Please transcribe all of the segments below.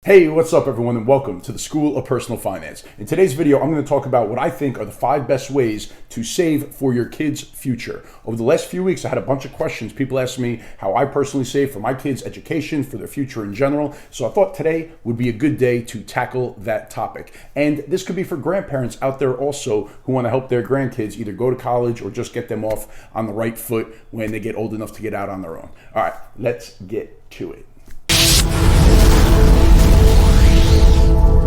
Hey, what's up everyone, and welcome to the School of Personal Finance. In today's video, I'm going to talk about what I think are the 5 best ways to save for your kids' future. Over the last few weeks, I had a bunch of questions. People asked me how I personally save for my kids' education, for their future in general. So I thought today would be a good day to tackle that topic. And this could be for grandparents out there also who want to help their grandkids either go to college or just get them off on the right foot when they get old enough to get out on their own. All right, let's get to it.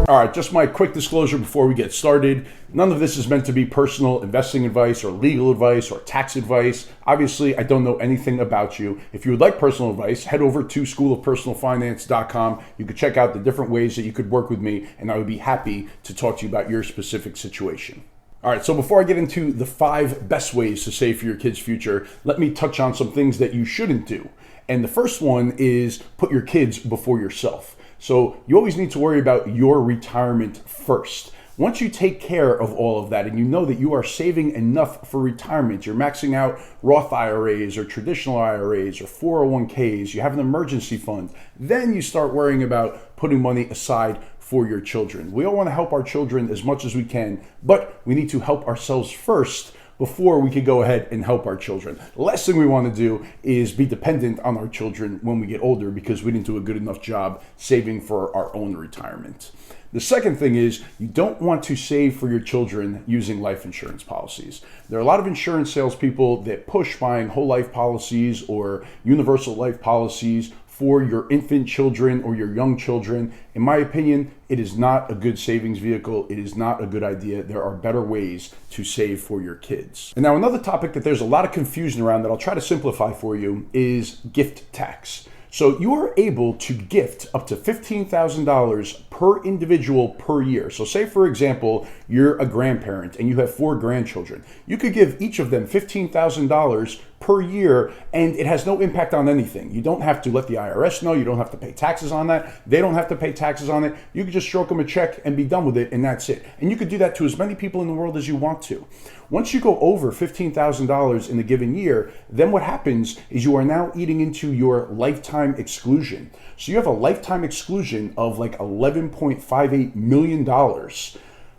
All right, just my quick disclosure before we get started. None of this is meant to be personal investing advice or legal advice or tax advice. Obviously, I don't know anything about you. If you would like personal advice, head over to schoolofpersonalfinance.com. You could check out the different ways that you could work with me, and I would be happy to talk to you about your specific situation. All right, so before I get into the 5 best ways to save for your kids' future, let me touch on some things that you shouldn't do. And the first one is put your kids before yourself. So you always need to worry about your retirement first. Once you take care of all of that and you know that you are saving enough for retirement, you're maxing out Roth IRAs or traditional IRAs or 401ks, you have an emergency fund, then you start worrying about putting money aside for your children. We all want to help our children as much as we can, but we need to help ourselves first before we could go ahead and help our children. The last thing we want to do is be dependent on our children when we get older because we didn't do a good enough job saving for our own retirement. The second thing is you don't want to save for your children using life insurance policies. There are a lot of insurance salespeople that push buying whole life policies or universal life policies for your infant children or your young children. In my opinion, it is not a good savings vehicle. It is not a good idea. There are better ways to save for your kids. And now another topic that there's a lot of confusion around that I'll try to simplify for you is gift tax. So you are able to gift up to $15,000 per individual per year. So say, for example, you're a grandparent and you have 4 grandchildren. You could give each of them $15,000 per year, and it has no impact on anything. You don't have to let the IRS know. You don't have to pay taxes on that. They don't have to pay taxes on it. You could just stroke them a check and be done with it, and that's it. And you could do that to as many people in the world as you want to. Once you go over $15,000 in a given year, then what happens is you are now eating into your lifetime exclusion. So you have a lifetime exclusion of like $11.58 million.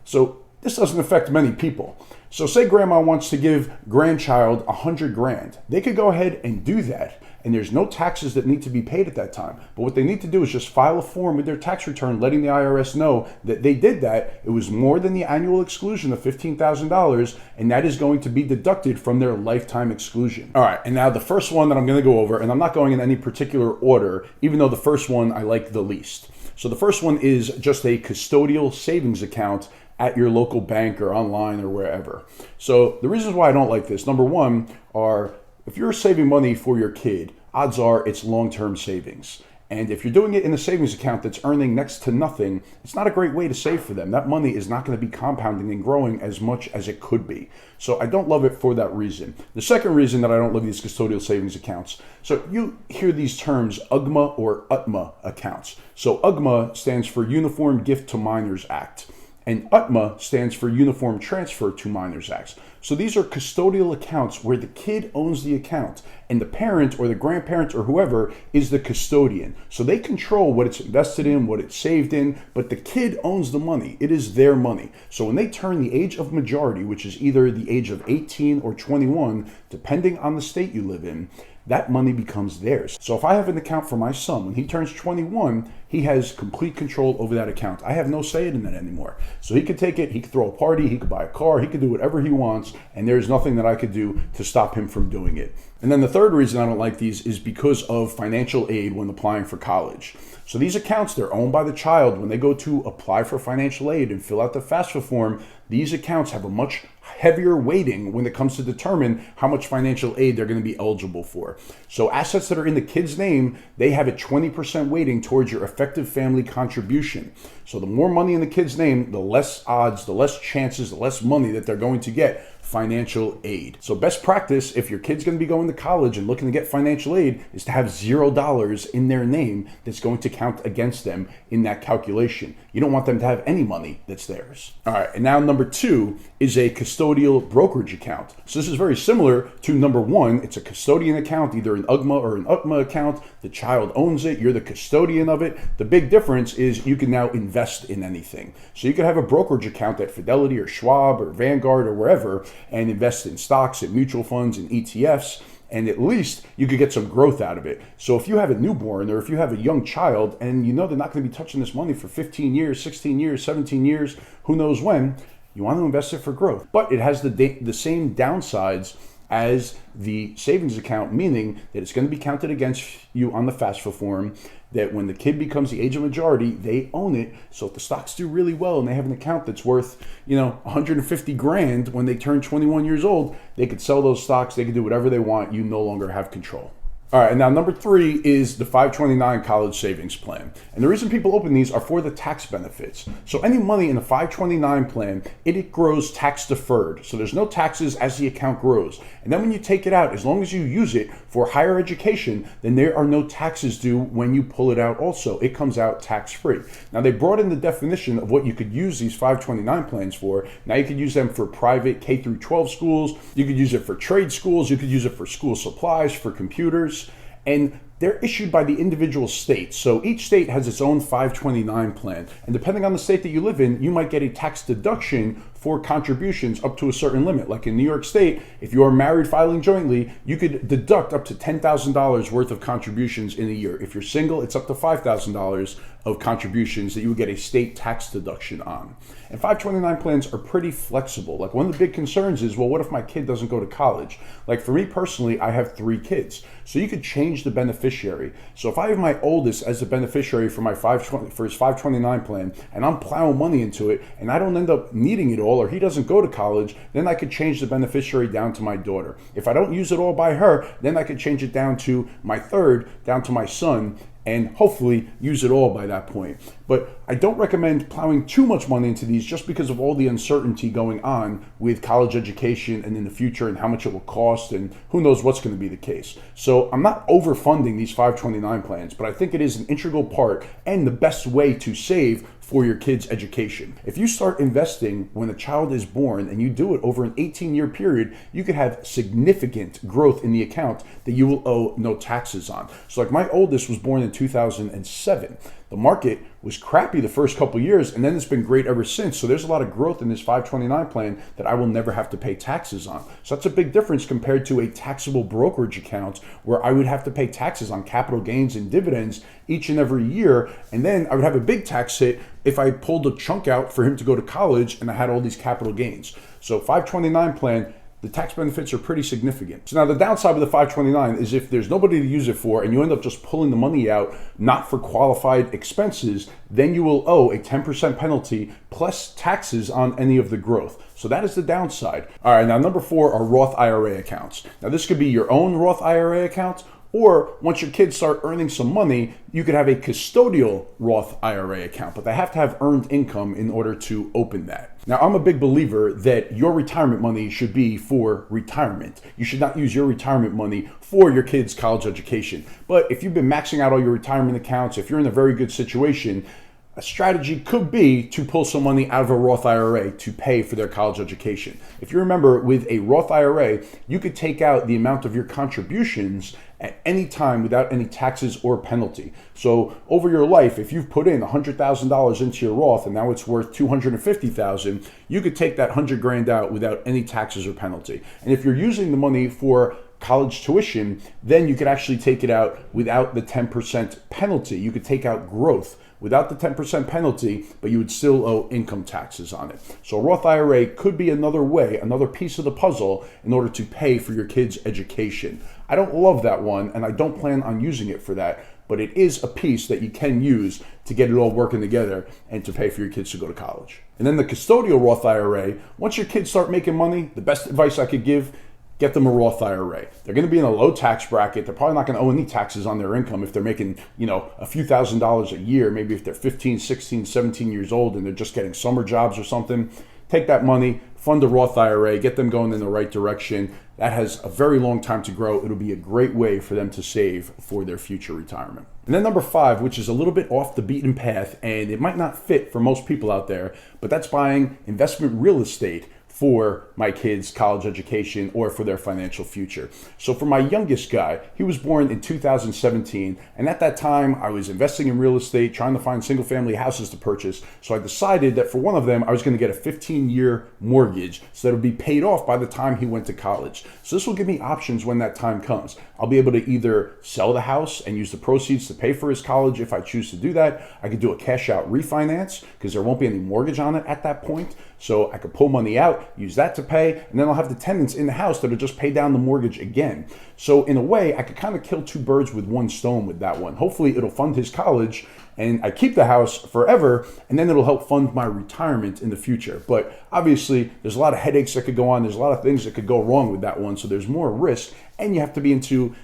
So this doesn't affect many people. So say grandma wants to give grandchild $100,000. They could go ahead and do that, and there's no taxes that need to be paid at that time. But what they need to do is just file a form with their tax return letting the IRS know that they did that. It was more than the annual exclusion of $15,000, and that is going to be deducted from their lifetime exclusion. All right, and now the first one that I'm going to go over, and I'm not going in any particular order, even though the first one I like the least. So the first one is just a custodial savings account at your local bank or online or wherever. So the reasons why I don't like this, number one, are if you're saving money for your kid, odds are it's long-term savings. And if you're doing it in a savings account that's earning next to nothing, it's not a great way to save for them. That money is not going to be compounding and growing as much as it could be. So I don't love it for that reason. The second reason that I don't love these custodial savings accounts, so you hear these terms UGMA or UTMA accounts. So UGMA stands for Uniform Gift to Minors Act, and UTMA stands for Uniform Transfer to Minors Act. So these are custodial accounts where the kid owns the account and the parent or the grandparent or whoever is the custodian. So they control what it's invested in, what it's saved in, but the kid owns the money. It is their money. So when they turn the age of majority, which is either the age of 18 or 21, depending on the state you live in, that money becomes theirs. So if I have an account for my son, when he turns 21, he has complete control over that account. I have no say in that anymore. So he could take it, he could throw a party, he could buy a car, he could do whatever he wants, and there's nothing that I could do to stop him from doing it. And then the third reason I don't like these is because of financial aid when applying for college. So these accounts, they're owned by the child. When they go to apply for financial aid and fill out the FAFSA form, these accounts have a much heavier weighting when it comes to determine how much financial aid they're going to be eligible for. So assets that are in the kid's name, they have a 20% weighting towards your effective family contribution. So the more money in the kid's name, the less odds, the less chances, the less money that they're going to get financial aid. So best practice, if your kid's going to be going to college and looking to get financial aid, is to have $0 in their name that's going to count against them in that calculation. You don't want them to have any money that's theirs. All right, and now number 2 is a custodial brokerage account. So this is very similar to number 1. It's a custodian account, either an UGMA or an UTMA account. The child owns it, you're the custodian of it. The big difference is you can now invest in anything. So you could have a brokerage account at Fidelity or Schwab or Vanguard or wherever and invest in stocks and mutual funds and ETFs, and at least you could get some growth out of it. So if you have a newborn or if you have a young child and you know they're not going to be touching this money for 15 years, 16 years, 17 years, who knows when, you want to invest it for growth. But it has the same downsides as the savings account, meaning that it's going to be counted against you on the FAFSA form, that when the kid becomes the age of majority, they own it. So if the stocks do really well and they have an account that's worth, 150 grand when they turn 21 years old, they could sell those stocks, they could do whatever they want. You no longer have control. All right, and now number 3 is the 529 college savings plan. And the reason people open these are for the tax benefits. So any money in the 529 plan, it grows tax deferred. So there's no taxes as the account grows. And then when you take it out, as long as you use it for higher education, then there are no taxes due when you pull it out also. It comes out tax-free. Now they brought in the definition of what you could use these 529 plans for. Now you could use them for private K through 12 schools. You could use it for trade schools. You could use it for school supplies, for computers. And they're issued by the individual states. So each state has its own 529 plan. And depending on the state that you live in, you might get a tax deduction for contributions up to a certain limit. Like in New York State, if you are married filing jointly, you could deduct up to $10,000 worth of contributions in a year. If you're single, it's up to $5,000 of contributions that you would get a state tax deduction on. And 529 plans are pretty flexible. Like one of the big concerns is, well, what if my kid doesn't go to college? Like for me personally, I have 3 kids. So you could change the beneficiary. So if I have my oldest as a beneficiary for his 529 plan, and I'm plowing money into it, and I don't end up needing it all, or he doesn't go to college, then I could change the beneficiary down to my daughter. If I don't use it all by her, then I could change it down to my third, down to my son, and hopefully use it all by that point. But I don't recommend plowing too much money into these just because of all the uncertainty going on with college education and in the future and how much it will cost and who knows what's going to be the case. So I'm not overfunding these 529 plans, but I think it is an integral part and the best way to save for your kids' education. If you start investing when a child is born and you do it over an 18-year period, you could have significant growth in the account that you will owe no taxes on. So like my oldest was born in 2007. The market was crappy the first couple years, and then it's been great ever since. So there's a lot of growth in this 529 plan that I will never have to pay taxes on. So that's a big difference compared to a taxable brokerage account where I would have to pay taxes on capital gains and dividends each and every year. And then I would have a big tax hit if I pulled a chunk out for him to go to college and I had all these capital gains. So 529 plan, the tax benefits are pretty significant. So now the downside of the 529 is if there's nobody to use it for and you end up just pulling the money out, not for qualified expenses, then you will owe a 10% penalty plus taxes on any of the growth. So that is the downside. All right, now number 4 are Roth IRA accounts. Now this could be your own Roth IRA account, or once your kids start earning some money, you could have a custodial Roth IRA account, but they have to have earned income in order to open that. Now, I'm a big believer that your retirement money should be for retirement. You should not use your retirement money for your kids' college education. But if you've been maxing out all your retirement accounts, if you're in a very good situation, a strategy could be to pull some money out of a Roth IRA to pay for their college education. If you remember, with a Roth IRA, you could take out the amount of your contributions at any time without any taxes or penalty. So over your life, if you've put in $100,000 into your Roth and now it's worth $250,000, you could take that 100 grand out without any taxes or penalty. And if you're using the money for college tuition, then you could actually take it out without the 10% penalty. You could take out growth without the 10% penalty, but you would still owe income taxes on it. So a Roth IRA could be another way, another piece of the puzzle in order to pay for your kids' education. I don't love that one, and I don't plan on using it for that, but it is a piece that you can use to get it all working together and to pay for your kids to go to college. And then the custodial Roth IRA, once your kids start making money, the best advice I could give, get them a Roth IRA. They're going to be in a low tax bracket. They're probably not going to owe any taxes on their income if they're making, a few $1,000s a year, maybe if they're 15, 16, 17 years old and they're just getting summer jobs or something. Take that money, fund a Roth IRA, get them going in the right direction. That has a very long time to grow. It'll be a great way for them to save for their future retirement. And then number 5, which is a little bit off the beaten path, and it might not fit for most people out there, but that's buying investment real estate for my kids' college education or for their financial future. So for my youngest guy, he was born in 2017, and at that time I was investing in real estate, trying to find single family houses to purchase. So I decided that for one of them I was going to get a 15-year mortgage so that it would be paid off by the time he went to college. So this will give me options when that time comes. I'll be able to either sell the house and use the proceeds to pay for his college if I choose to do that. I could do a cash out refinance because there won't be any mortgage on it at that point. So I could pull money out, use that to pay, and then I'll have the tenants in the house that'll just pay down the mortgage again. So in a way, I could kind of kill 2 birds with 1 stone with that one. Hopefully it'll fund his college and I keep the house forever, and then it'll help fund my retirement in the future. But obviously there's a lot of headaches that could go on. There's a lot of things that could go wrong with that one. So there's more risk, and you have to be into,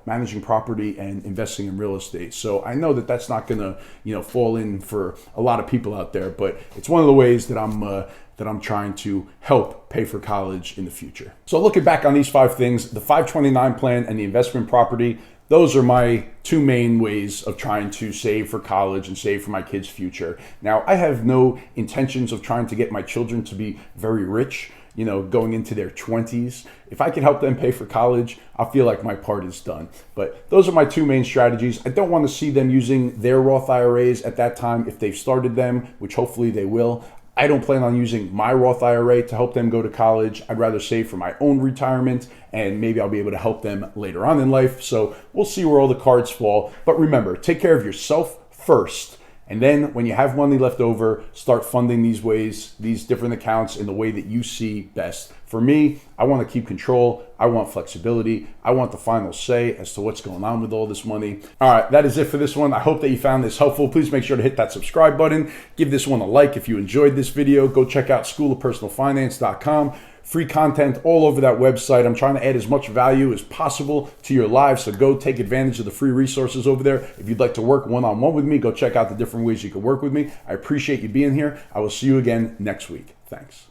managing property and investing in real estate. So I know that that's not gonna, fall in for a lot of people out there, but it's one of the ways that I'm trying to help pay for college in the future. So looking back on these 5 things, the 529 plan and the investment property, those are my 2 main ways of trying to save for college and save for my kids' future. Now, I have no intentions of trying to get my children to be very rich, going into their 20s. If I can help them pay for college, I feel like my part is done. But those are my 2 main strategies. I don't want to see them using their Roth IRAs at that time if they've started them, which hopefully they will. I don't plan on using my Roth IRA to help them go to college. I'd rather save for my own retirement, and maybe I'll be able to help them later on in life. So we'll see where all the cards fall. But remember, take care of yourself first. And then when you have money left over, start funding these different accounts in the way that you see best. For me, I want to keep control. I want flexibility. I want the final say as to what's going on with all this money. All right, that is it for this one. I hope that you found this helpful. Please make sure to hit that subscribe button. Give this one a like if you enjoyed this video. Go check out schoolofpersonalfinance.com. Free content all over that website. I'm trying to add as much value as possible to your lives, so go take advantage of the free resources over there. If you'd like to work one-on-one with me, go check out the different ways you can work with me. I appreciate you being here. I will see you again next week. Thanks.